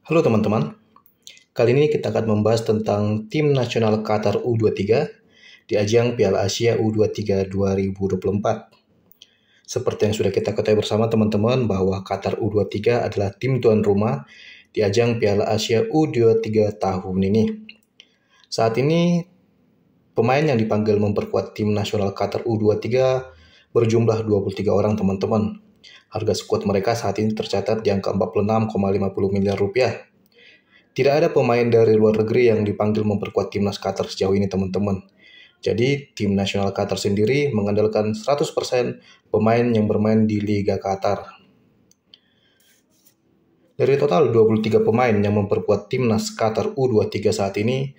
Halo teman-teman, kali ini kita akan membahas tentang tim nasional Qatar U23 di ajang Piala Asia U23 2024. Seperti yang sudah kita ketahui bersama teman-teman bahwa Qatar U23 adalah tim tuan rumah di ajang Piala Asia U23 tahun ini. Saat ini pemain yang dipanggil memperkuat tim nasional Qatar U23 berjumlah 23 orang teman-teman. Harga skuad mereka saat ini tercatat di angka 46,50 miliar rupiah. Tidak ada pemain dari luar negeri yang dipanggil memperkuat timnas Qatar sejauh ini teman-teman. Jadi tim nasional Qatar sendiri mengandalkan 100% pemain yang bermain di Liga Qatar. Dari total 23 pemain yang memperkuat timnas Qatar U23 saat ini,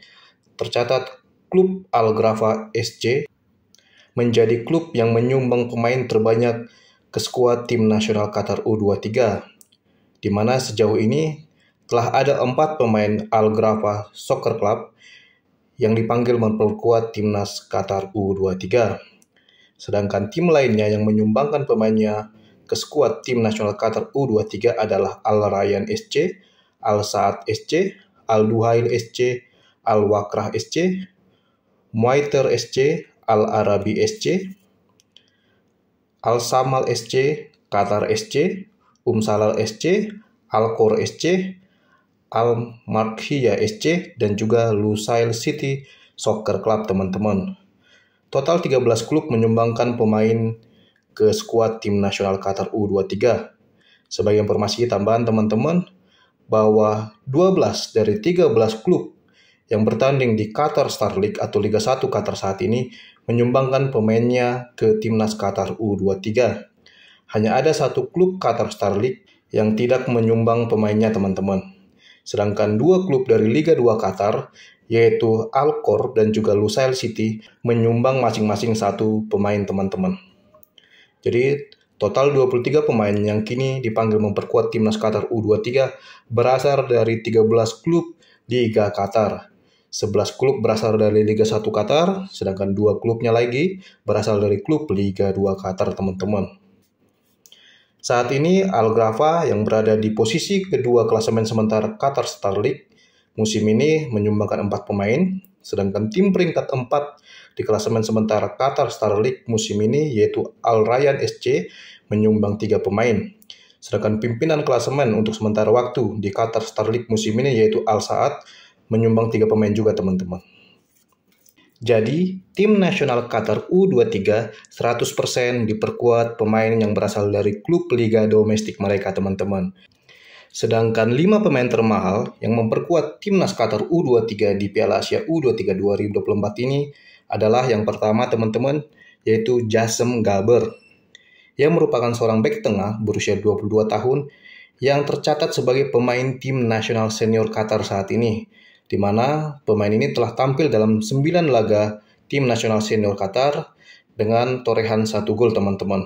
tercatat klub Al Gharafa SC menjadi klub yang menyumbang pemain terbanyak ke skuad tim nasional Qatar U23, di mana sejauh ini telah ada 4 pemain Al Gharafa Soccer Club yang dipanggil memperkuat timnas Qatar U23. Sedangkan tim lainnya yang menyumbangkan pemainnya ke skuad tim nasional Qatar U23 adalah Al Rayyan SC, Al Saad SC, Al Duhail SC, Al Wakrah SC, Muaitir SC, Al Arabi SC, Al Samal SC, Qatar SC, Salal SC, Al Khor SC, Al Markhiyah SC, dan juga Lusail City Soccer Club teman-teman. Total 13 klub menyumbangkan pemain ke skuad tim nasional Qatar U23. Sebagai informasi tambahan teman-teman, bahwa 12 dari 13 klub yang bertanding di Qatar Star League atau Liga 1 Qatar saat ini menyumbangkan pemainnya ke timnas Qatar U23. Hanya ada satu klub Qatar Star League yang tidak menyumbang pemainnya teman-teman. Sedangkan 2 klub dari Liga 2 Qatar, yaitu Al Khor dan juga Lusail City, menyumbang masing-masing satu pemain teman-teman. Jadi total 23 pemain yang kini dipanggil memperkuat timnas Qatar U23 berasal dari 13 klub Liga Qatar. 11 klub berasal dari Liga 1 Qatar, sedangkan 2 klubnya lagi berasal dari klub Liga 2 Qatar teman-teman. Saat ini Al Gharafa yang berada di posisi kedua klasemen sementara Qatar Star League musim ini menyumbangkan 4 pemain, sedangkan tim peringkat 4 di klasemen sementara Qatar Star League musim ini yaitu Al Rayyan SC menyumbang 3 pemain. Sedangkan pimpinan klasemen untuk sementara waktu di Qatar Star League musim ini yaitu Al Saad menyumbang 3 pemain juga teman-teman. Jadi, tim nasional Qatar U23 100% diperkuat pemain yang berasal dari klub liga domestik mereka, teman-teman. Sedangkan 5 pemain termahal yang memperkuat timnas Qatar U23 di Piala Asia U23 2024 ini adalah yang pertama, teman-teman, yaitu Jassem Gabber, yang merupakan seorang bek tengah berusia 22 tahun yang tercatat sebagai pemain tim nasional senior Qatar saat ini, di mana pemain ini telah tampil dalam 9 laga tim nasional senior Qatar dengan torehan 1 gol teman-teman.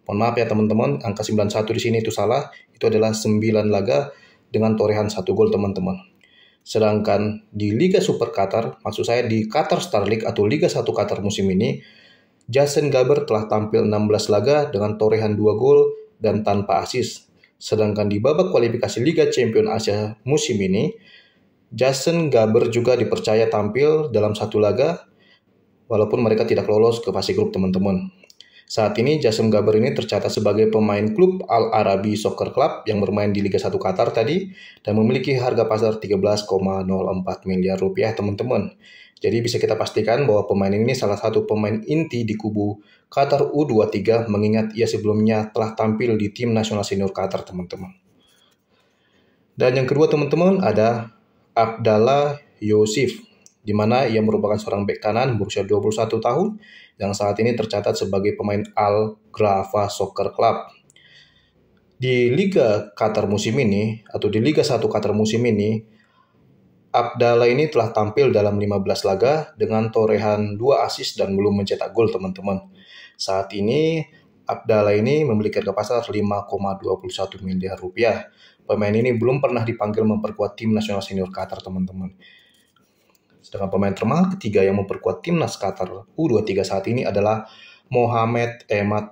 Mohon maaf ya teman-teman, angka 91 di sini itu salah, itu adalah 9 laga dengan torehan 1 gol teman-teman. Sedangkan di Liga Super Qatar, maksud saya di Qatar Star League atau Liga 1 Qatar musim ini, Jassem Gabber telah tampil 16 laga dengan torehan 2 gol dan tanpa assist. Sedangkan di babak kualifikasi Liga Champions Asia musim ini, Jassem Gabber juga dipercaya tampil dalam 1 laga, walaupun mereka tidak lolos ke fase grup teman-teman. Saat ini Jassem Gabber ini tercatat sebagai pemain klub Al Arabi Soccer Club yang bermain di Liga 1 Qatar tadi, dan memiliki harga pasar 13,04 miliar rupiah teman-teman. Jadi bisa kita pastikan bahwa pemain ini salah satu pemain inti di kubu Qatar U23, mengingat ia sebelumnya telah tampil di tim nasional senior Qatar teman-teman. Dan yang kedua teman-teman ada Abdallah Yosif, di mana ia merupakan seorang bek kanan berusia 21 tahun yang saat ini tercatat sebagai pemain Al Gharafa Soccer Club. Di Liga Qatar musim ini, atau di Liga 1 Qatar musim ini, Abdallah ini telah tampil dalam 15 laga dengan torehan 2 assist dan belum mencetak gol teman-teman. Saat ini Abdallah ini memiliki harga pasar 5,21 miliar rupiah. Pemain ini belum pernah dipanggil memperkuat tim nasional senior Qatar teman-teman. Sedangkan pemain termahal ketiga yang memperkuat timnas Qatar U23 saat ini adalah Mohamed Emad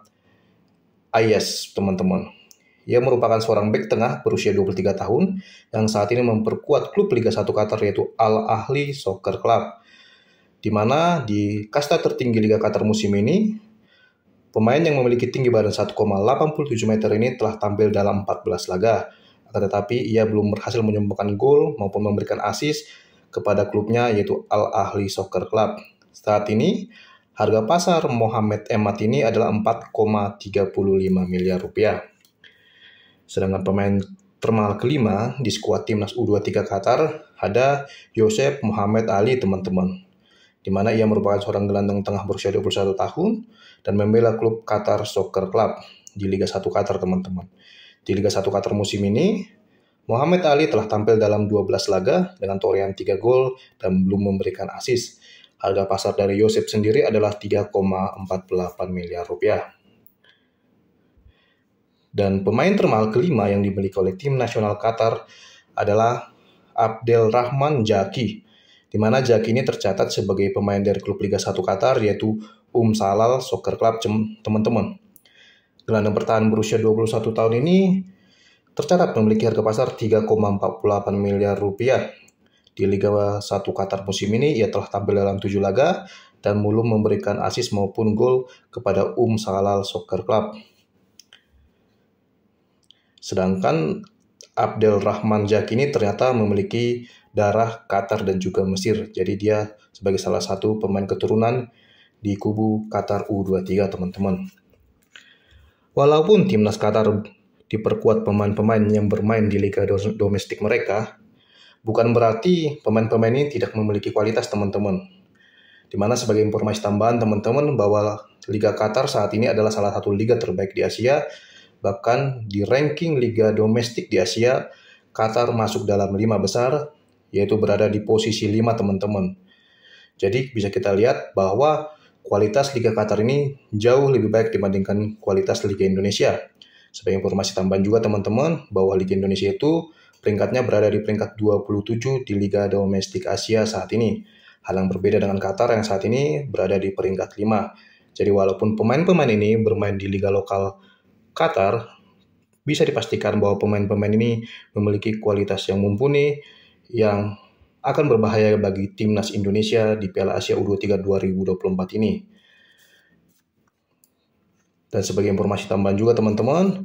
Ayes teman-teman, Ia merupakan seorang bek tengah berusia 23 tahun yang saat ini memperkuat klub Liga 1 Qatar yaitu Al Ahly Soccer Club. Di mana di kasta tertinggi Liga Qatar musim ini, pemain yang memiliki tinggi badan 1,87 meter ini telah tampil dalam 14 laga. Akan tetapi ia belum berhasil menyumbangkan gol maupun memberikan assist kepada klubnya yaitu Al Ahly Soccer Club. Saat ini, harga pasar Mohamed Emad ini adalah 4,35 miliar rupiah. Sedangkan pemain termahal kelima di skuad timnas U23 Qatar ada Yosef Mohamed Ali, teman-teman. Di mana ia merupakan seorang gelandang tengah berusia 21 tahun dan membela klub Qatar Soccer Club di Liga 1 Qatar, teman-teman. Di Liga 1 Qatar musim ini, Mohamed Ali telah tampil dalam 12 laga dengan torehan 3 gol dan belum memberikan assist. Harga pasar dari Yosef sendiri adalah 3,48 miliar rupiah. Dan pemain termahal kelima yang dimiliki oleh tim nasional Qatar adalah Abdelrahman Jaki, di mana Jaki ini tercatat sebagai pemain dari klub Liga 1 Qatar yaitu Salal Soccer Club, teman-teman. Gelandang bertahan berusia 21 tahun ini tercatat memiliki harga pasar 3,48 miliar rupiah. Di Liga 1 Qatar musim ini ia telah tampil dalam 7 laga dan belum memberikan assist maupun gol kepada Salal Soccer Club. Sedangkan Abdelrahman Jaki ini ternyata memiliki darah Qatar dan juga Mesir. Jadi dia sebagai salah satu pemain keturunan di kubu Qatar U23, teman-teman. Walaupun timnas Qatar diperkuat pemain-pemain yang bermain di liga domestik mereka, bukan berarti pemain-pemain ini tidak memiliki kualitas, teman-teman. Dimana sebagai informasi tambahan, teman-teman, bahwa Liga Qatar saat ini adalah salah satu liga terbaik di Asia. Bahkan di ranking liga domestik di Asia, Qatar masuk dalam 5 besar, yaitu berada di posisi 5, teman-teman. Jadi bisa kita lihat bahwa kualitas Liga Qatar ini jauh lebih baik dibandingkan kualitas Liga Indonesia. Sebagai informasi tambahan juga, teman-teman, bahwa Liga Indonesia itu peringkatnya berada di peringkat 27 di Liga Domestik Asia saat ini. Hal yang berbeda dengan Qatar yang saat ini berada di peringkat 5. Jadi walaupun pemain-pemain ini bermain di Liga lokal Qatar, bisa dipastikan bahwa pemain-pemain ini memiliki kualitas yang mumpuni yang akan berbahaya bagi timnas Indonesia di Piala Asia U23 2024 ini. Dan sebagai informasi tambahan juga, teman-teman,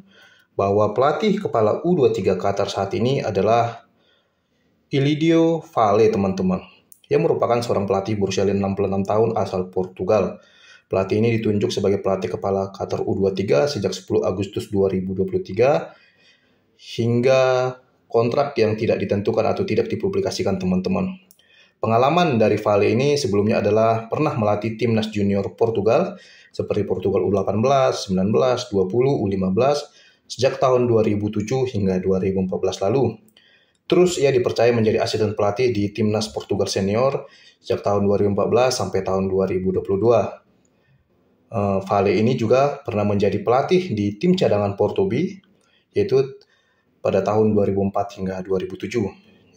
bahwa pelatih kepala U23 Qatar saat ini adalah Ilidio Vale, teman-teman, yang merupakan seorang pelatih berusia 66 tahun asal Portugal. Pelatih ini ditunjuk sebagai pelatih kepala Qatar U23 sejak 10 Agustus 2023 hingga kontrak yang tidak ditentukan atau tidak dipublikasikan, teman-teman. Pengalaman dari Vale ini sebelumnya adalah pernah melatih timnas junior Portugal seperti Portugal U18, 19, 20, U15 sejak tahun 2007 hingga 2014 lalu. Terus ia dipercaya menjadi asisten pelatih di timnas Portugal senior sejak tahun 2014 sampai tahun 2022. Vale ini juga pernah menjadi pelatih di tim cadangan Porto B, yaitu pada tahun 2004 hingga 2007.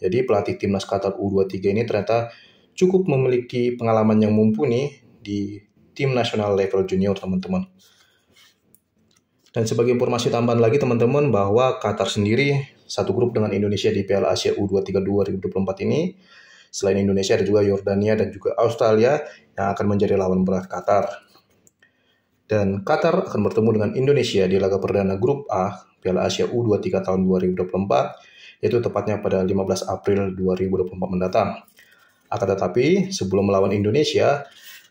Jadi pelatih timnas Qatar U23 ini ternyata cukup memiliki pengalaman yang mumpuni di tim nasional level junior, teman-teman. Dan sebagai informasi tambahan lagi, teman-teman, bahwa Qatar sendiri satu grup dengan Indonesia di Piala Asia U23 2024 ini. Selain Indonesia ada juga Yordania dan juga Australia yang akan menjadi lawan berat Qatar. Dan Qatar akan bertemu dengan Indonesia di laga perdana grup A Piala Asia U23 tahun 2024, yaitu tepatnya pada 15 April 2024 mendatang. Akan tetapi, sebelum melawan Indonesia,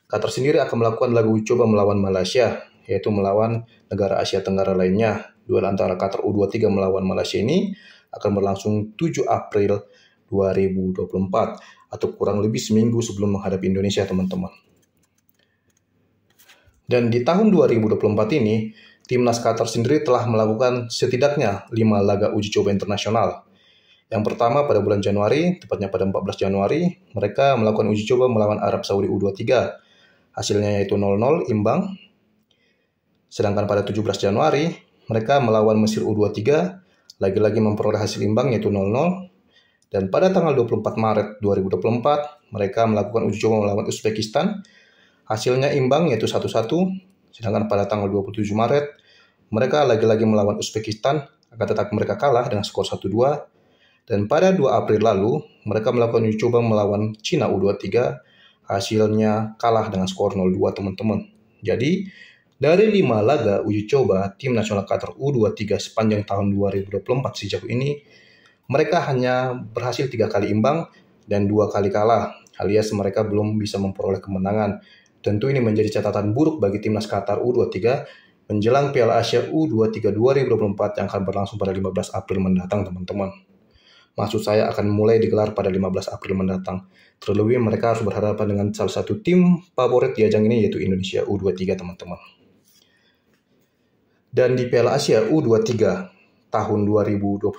Qatar sendiri akan melakukan laga uji coba melawan Malaysia, yaitu melawan negara Asia Tenggara lainnya. Duel antara Qatar U23 melawan Malaysia ini akan berlangsung 7 April 2024, atau kurang lebih seminggu sebelum menghadapi Indonesia, teman-teman. Dan di tahun 2024 ini, timnas Qatar sendiri telah melakukan setidaknya 5 laga uji coba internasional. Yang pertama pada bulan Januari, tepatnya pada 14 Januari, mereka melakukan uji coba melawan Arab Saudi U23. Hasilnya yaitu 0-0 imbang. Sedangkan pada 17 Januari, mereka melawan Mesir U23, lagi-lagi memperoleh hasil imbang yaitu 0-0. Dan pada tanggal 24 Maret 2024, mereka melakukan uji coba melawan Uzbekistan. Hasilnya imbang yaitu 1-1. Sedangkan pada tanggal 27 Maret, mereka lagi-lagi melawan Uzbekistan. Akan tetapi mereka kalah dengan skor 1-2. Dan pada 2 April lalu, mereka melakukan uji coba melawan Cina U23, hasilnya kalah dengan skor 0-2 teman-teman. Jadi, dari 5 laga uji coba tim nasional Qatar U23 sepanjang tahun 2024 sejauh ini, mereka hanya berhasil 3 kali imbang dan 2 kali kalah, alias mereka belum bisa memperoleh kemenangan. Tentu ini menjadi catatan buruk bagi timnas Qatar U23 menjelang Piala Asia U23 2024 yang akan berlangsung pada 15 April mendatang, teman-teman. Maksud saya akan mulai digelar pada 15 April mendatang. Terlebih mereka harus berhadapan dengan salah satu tim favorit di ajang ini, yaitu Indonesia U23, teman-teman. Dan di Piala Asia U23 tahun 2022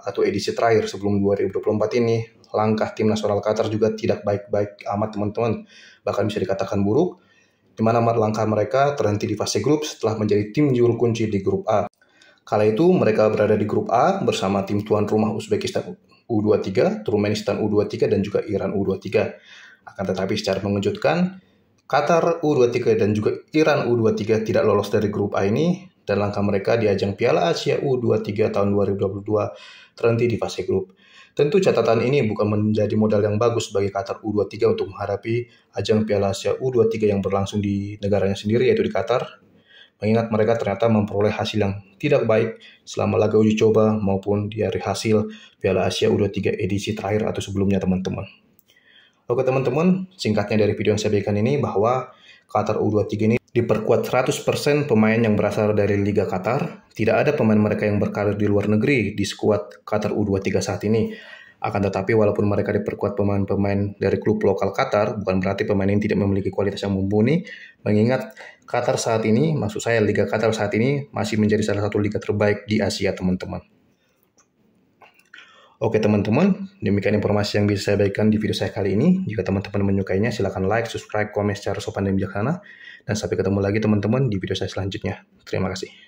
atau edisi terakhir sebelum 2024 ini, langkah tim nasional Qatar juga tidak baik-baik amat, teman-teman. Bahkan bisa dikatakan buruk, di mana langkah mereka terhenti di fase grup setelah menjadi tim juru kunci di grup A. Kala itu mereka berada di grup A bersama tim tuan rumah Uzbekistan U23, Turkmenistan U23, dan juga Iran U23. Akan tetapi secara mengejutkan, Qatar U23 dan juga Iran U23 tidak lolos dari grup A ini, dan langkah mereka di ajang Piala Asia U23 tahun 2022 terhenti di fase grup. Tentu catatan ini bukan menjadi modal yang bagus bagi Qatar U23 untuk menghadapi ajang Piala Asia U23 yang berlangsung di negaranya sendiri, yaitu di Qatar. Mengingat mereka ternyata memperoleh hasil yang tidak baik selama laga uji coba maupun dari hasil Piala Asia U23 edisi terakhir atau sebelumnya, teman-teman. Oke teman-teman, singkatnya dari video yang saya berikan ini bahwa Qatar U23 ini diperkuat 100% pemain yang berasal dari Liga Qatar. Tidak ada pemain mereka yang berkarir di luar negeri di skuad Qatar U23 saat ini. Akan tetapi walaupun mereka diperkuat pemain-pemain dari klub lokal Qatar, bukan berarti pemain ini tidak memiliki kualitas yang mumpuni, mengingat Qatar saat ini, maksud saya Liga Qatar saat ini masih menjadi salah satu liga terbaik di Asia, teman-teman. Oke teman-teman, demikian informasi yang bisa saya bagikan di video saya kali ini. Jika teman-teman menyukainya, silakan like, subscribe, komen secara sopan dan bijaksana. Dan sampai ketemu lagi teman-teman di video saya selanjutnya. Terima kasih.